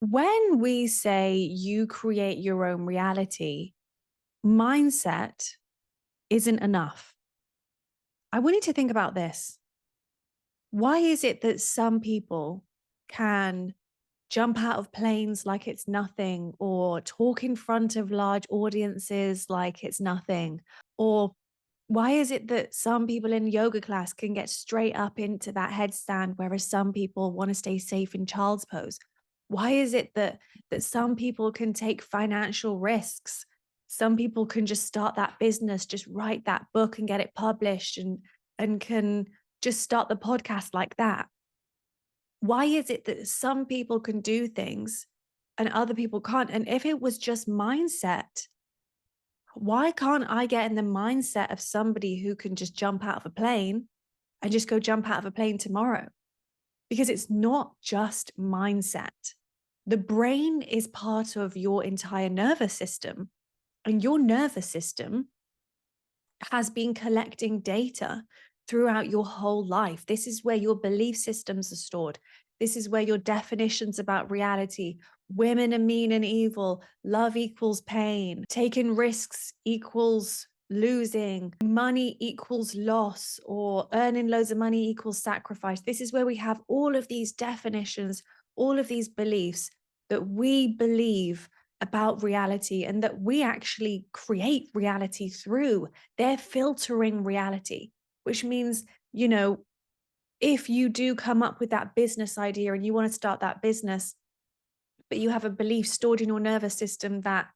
When we say you create your own reality, mindset isn't enough. I want you to think about this. Why is it that some people can jump out of planes like it's nothing, or talk in front of large audiences like it's nothing? Or why is it that some people in yoga class can get straight up into that headstand, whereas some people want to stay safe in child's pose? Why is it that some people can take financial risks? Some people can just start that business, just write that book and get it published, and can just start the podcast like that. Why is it that some people can do things and other people can't? And if it was just mindset, why can't I get in the mindset of somebody who can just jump out of a plane and just go jump out of a plane tomorrow? Because it's not just mindset. The brain is part of your entire nervous system, and your nervous system has been collecting data throughout your whole life. This is where your belief systems are stored. This is where your definitions about reality, women are mean and evil, love equals pain, taking risks equals losing, money equals loss, or earning loads of money equals sacrifice. This is where we have all of these definitions, all of these beliefs that we believe about reality and that we actually create reality through. They're filtering reality, which means, if you do come up with that business idea and you want to start that business, but you have a belief stored in your nervous system that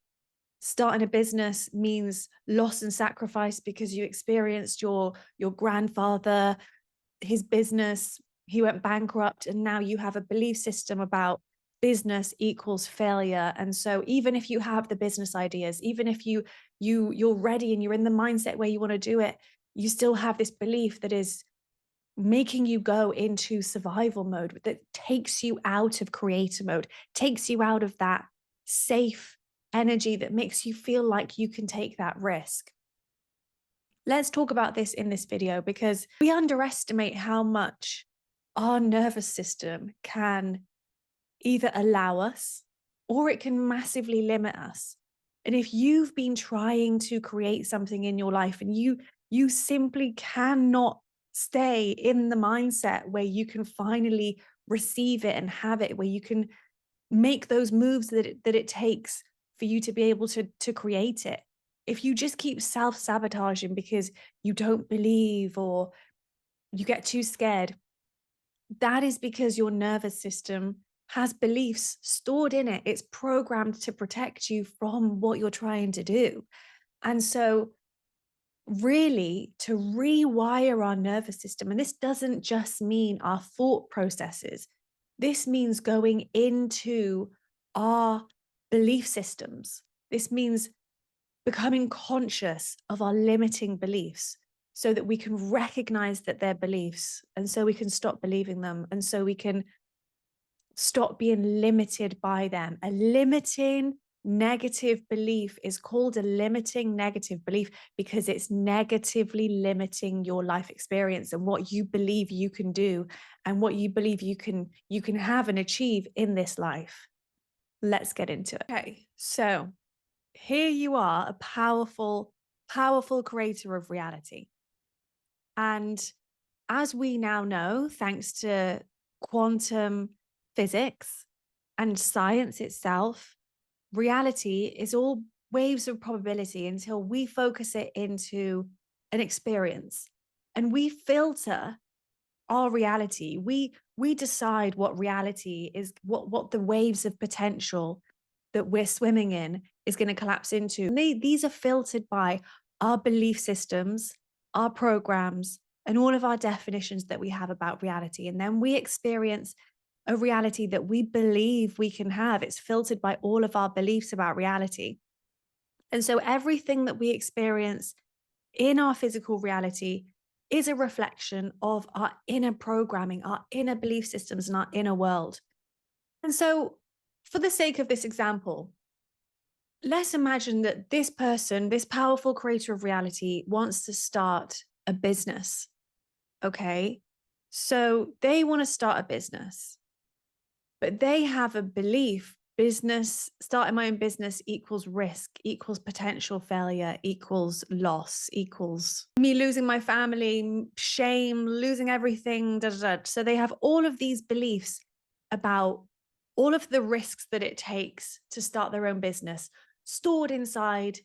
starting a business means loss and sacrifice because you experienced your grandfather, his business, he went bankrupt, and now you have a belief system about business equals failure. And so even if you have the business ideas, even if you're ready and you're in the mindset where you want to do it, you still have this belief that is making you go into survival mode, that takes you out of creator mode, takes you out of that safe energy that makes you feel like you can take that risk. Let's talk about this in this video because we underestimate how much our nervous system can either allow us or it can massively limit us. And if you've been trying to create something in your life and you simply cannot stay in the mindset where you can finally receive it and have it, where you can make those moves that it takes for you to be able to create it. If you just keep self-sabotaging because you don't believe or you get too scared, that is because your nervous system has beliefs stored in it. It's programmed to protect you from what you're trying to do. And so really, to rewire our nervous system, and this doesn't just mean our thought processes, this means going into our belief systems. This means becoming conscious of our limiting beliefs so that we can recognize that they're beliefs, and so we can stop believing them, and so we can stop being limited by them. A limiting negative belief is called a limiting negative belief because it's negatively limiting your life experience and what you believe you can do and what you believe you can have and achieve in this life. Let's get into it. Okay, so here you are, a powerful creator of reality. And as we now know, thanks to quantum physics and science itself, reality is all waves of probability until we focus it into an experience. And we filter our reality. We decide what reality is, what the waves of potential that we're swimming in is going to collapse into. And these are filtered by our belief systems, our programs, and all of our definitions that we have about reality. And then we experience a reality that we believe we can have. It's filtered by all of our beliefs about reality. And so everything that we experience in our physical reality is a reflection of our inner programming, our inner belief systems, and our inner world. And so, for the sake of this example, let's imagine that this person, this powerful creator of reality, wants to start a business. Okay. So they want to start a business. but they have a belief starting my own business equals risk, equals potential failure, equals loss, equals me losing my family, shame, losing everything. Da, da, da. So they have all of these beliefs about all of the risks that it takes to start their own business stored inside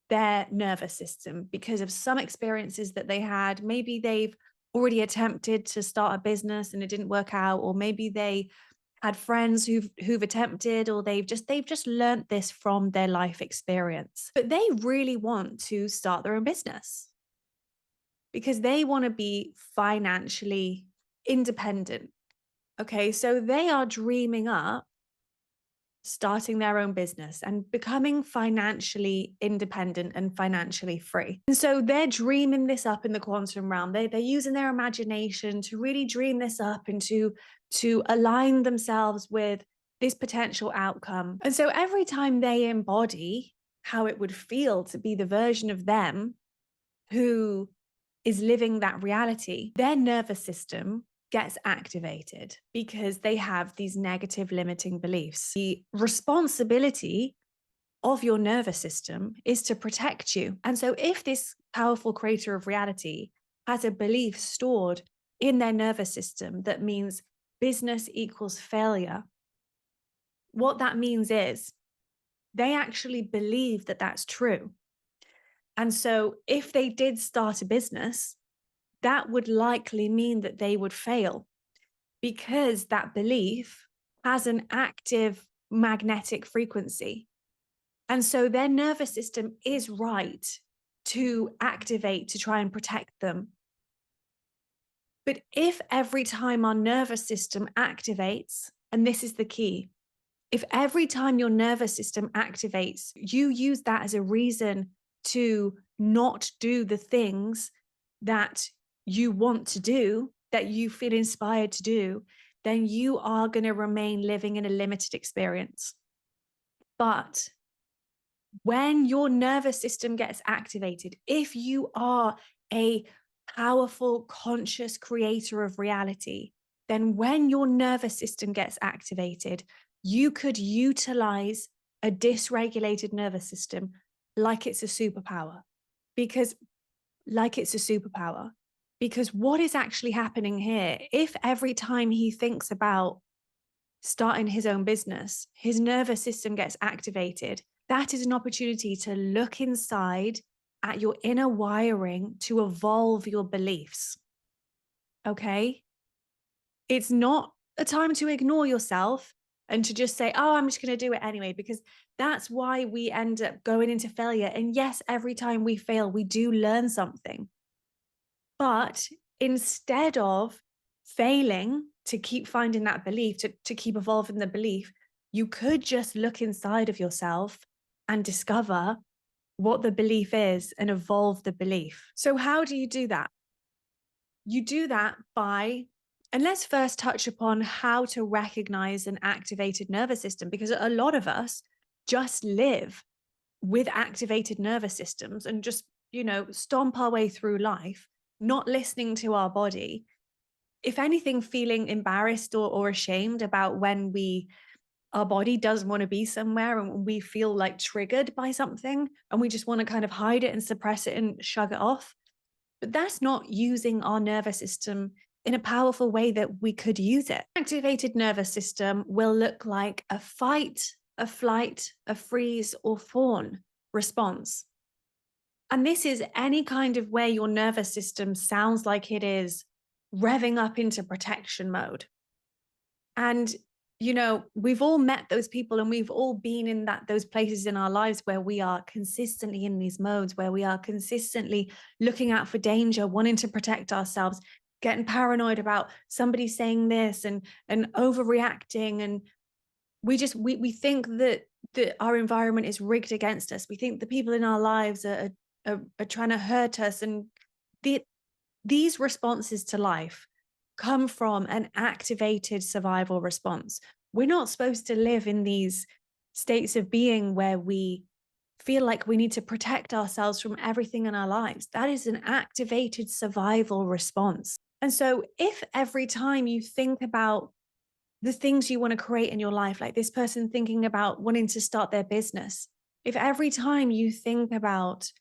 their nervous system because of some experiences that they had. Maybe they've already attempted to start a business and it didn't work out, or maybe they had friends who've attempted, or they've just learned this from their life experience. But they really want to start their own business because they want to be financially independent. Okay, so they are dreaming up starting their own business and becoming financially independent and financially free. And so they're dreaming this up in the quantum realm. They're using their imagination to really dream this up and to align themselves with this potential outcome. And so every time they embody how it would feel to be the version of them who is living that reality, their nervous system gets activated because they have these negative limiting beliefs. The responsibility of your nervous system is to protect you. And so if this powerful creator of reality has a belief stored in their nervous system that means business equals failure, what that means is they actually believe that that's true. And so if they did start a business, that would likely mean that they would fail because that belief has an active magnetic frequency. And so their nervous system is right to activate to try and protect them. But if every time our nervous system activates, and this is the key, if every time your nervous system activates, you use that as a reason to not do the things that you want to do, that you feel inspired to do, then you are going to remain living in a limited experience. But when your nervous system gets activated, if you are a powerful, conscious creator of reality, then when your nervous system gets activated, you could utilize a dysregulated nervous system like it's a superpower. Because what is actually happening here, if every time he thinks about starting his own business, his nervous system gets activated, that is an opportunity to look inside at your inner wiring to evolve your beliefs. Okay? It's not a time to ignore yourself and to just say, oh, I'm just going to do it anyway, because that's why we end up going into failure. And yes, every time we fail, we do learn something. But instead of failing to keep finding that belief, to keep evolving the belief, you could just look inside of yourself and discover what the belief is and evolve the belief. So how do you do that? You do that by, and let's first touch upon how to recognize an activated nervous system, because a lot of us just live with activated nervous systems and just, stomp our way through life, not listening to our body. If anything, feeling embarrassed or ashamed about when our body doesn't want to be somewhere and we feel like triggered by something and we just want to kind of hide it and suppress it and shrug it off. But that's not using our nervous system in a powerful way that we could use it. Activated nervous system will look like a fight, a flight, a freeze, or fawn response. And this is any kind of way your nervous system sounds like it is revving up into protection mode. And, we've all met those people and we've all been in those places in our lives where we are consistently in these modes, where we are consistently looking out for danger, wanting to protect ourselves, getting paranoid about somebody saying this and overreacting. And we think that our environment is rigged against us. We think the people in our lives are trying to hurt us. And these responses to life come from an activated survival response. We're not supposed to live in these states of being where we feel like we need to protect ourselves from everything in our lives. That is an activated survival response. And so if every time you think about the things you want to create in your life, like this person thinking about wanting to start their business. If every time you think about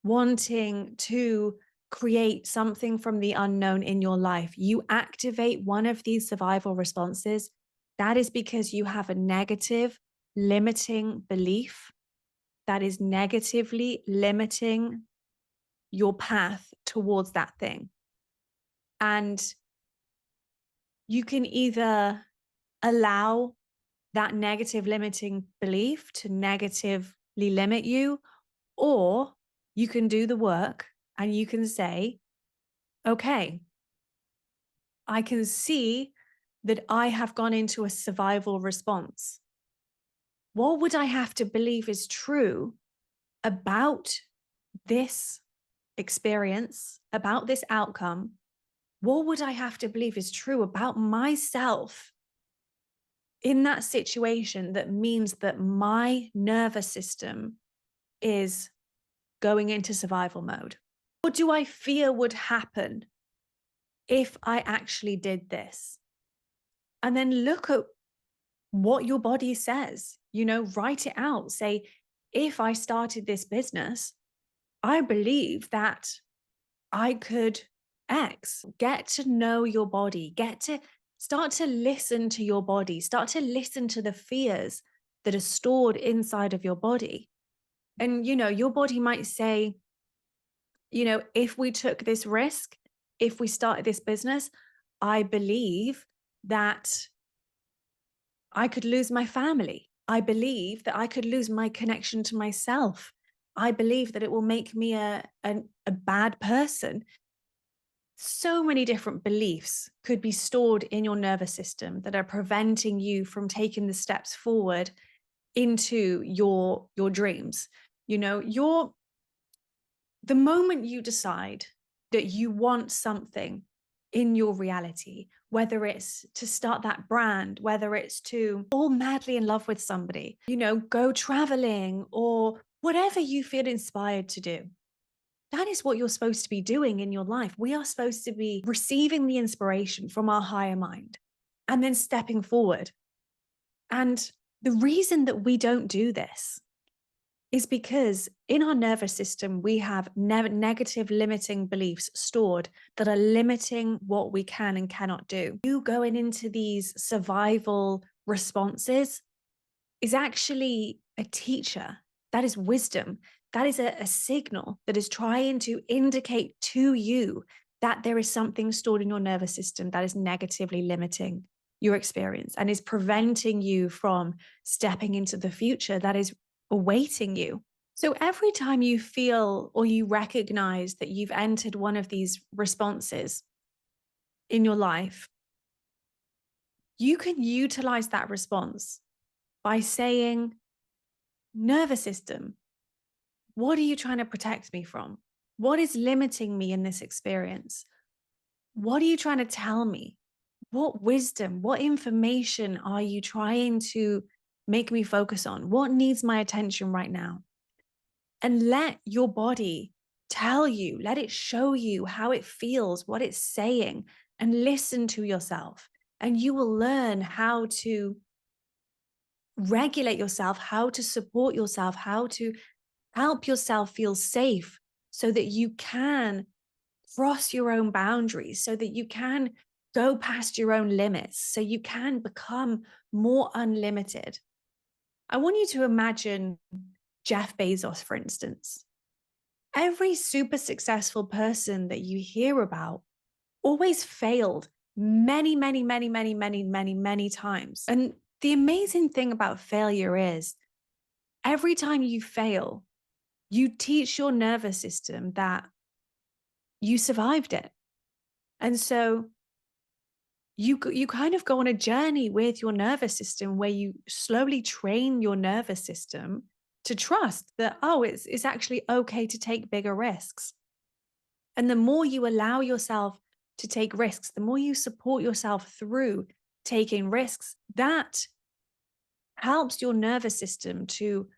wanting to create something from the unknown in your life, you activate one of these survival responses, that is because you have a negative, limiting belief that is negatively limiting your path towards that thing. And you can either allow that negative limiting belief to negatively limit you, or you can do the work and you can say, okay, I can see that I have gone into a survival response. What would I have to believe is true about this experience, about this outcome? What would I have to believe is true about myself in that situation that means that my nervous system is going into survival mode? What do I fear would happen if I actually did this? And then look at what your body says, write it out. Say, if I started this business, I believe that I could X. Get to know your body, get to start to listen to your body, start to listen to the fears that are stored inside of your body. And, your body might say, if we took this risk, if we started this business, I believe that I could lose my family. I believe that I could lose my connection to myself. I believe that it will make me a bad person. So many different beliefs could be stored in your nervous system that are preventing you from taking the steps forward into your dreams. The moment you decide that you want something in your reality, whether it's to start that brand, whether it's to fall madly in love with somebody, go traveling, or whatever you feel inspired to do, that is what you're supposed to be doing in your life. We are supposed to be receiving the inspiration from our higher mind and then stepping forward. And the reason that we don't do this is because in our nervous system, we have negative limiting beliefs stored that are limiting what we can and cannot do. You going into these survival responses is actually a teacher. That is wisdom. That is a signal that is trying to indicate to you that there is something stored in your nervous system that is negatively limiting your experience and is preventing you from stepping into the future that is awaiting you. So every time you feel or you recognize that you've entered one of these responses in your life, you can utilize that response by saying, nervous system, what are you trying to protect me from? What is limiting me in this experience? What are you trying to tell me? What wisdom, what information are you trying to make me focus on? What needs my attention right now? And let your body tell you, let it show you how it feels, what it's saying, and listen to yourself. And you will learn how to regulate yourself, how to support yourself, how to help yourself feel safe so that you can cross your own boundaries, so that you can go past your own limits, so you can become more unlimited. I want you to imagine Jeff Bezos, for instance. Every super successful person that you hear about always failed many, many, many, many, many, many, many times. And the amazing thing about failure is every time you fail, you teach your nervous system that you survived it. And so you kind of go on a journey with your nervous system where you slowly train your nervous system to trust that, oh, it's actually okay to take bigger risks. And the more you allow yourself to take risks, the more you support yourself through taking risks, that helps your nervous system to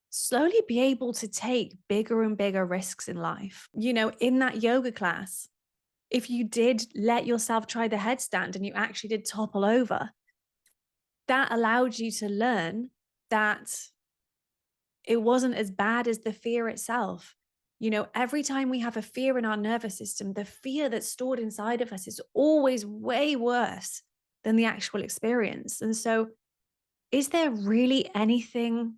slowly be able to take bigger and bigger risks in life. In that yoga class, if you did let yourself try the headstand and you actually did topple over, that allowed you to learn that it wasn't as bad as the fear itself. You know, every time we have a fear in our nervous system, the fear that's stored inside of us is always way worse than the actual experience. And so, is there really anything,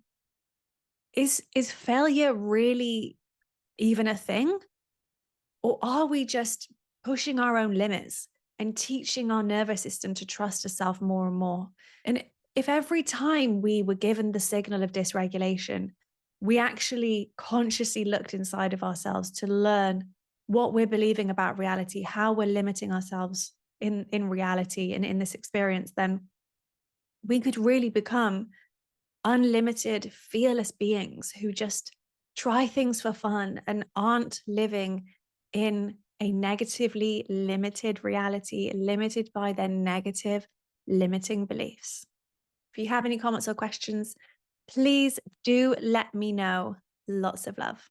is failure really even a thing? Or are we just pushing our own limits and teaching our nervous system to trust itself more and more? And if every time we were given the signal of dysregulation, we actually consciously looked inside of ourselves to learn what we're believing about reality, how we're limiting ourselves in reality and in this experience, then we could really become unlimited, fearless beings who just try things for fun and aren't living in a negatively limited reality, limited by their negative, limiting beliefs. If you have any comments or questions, please do let me know. Lots of love.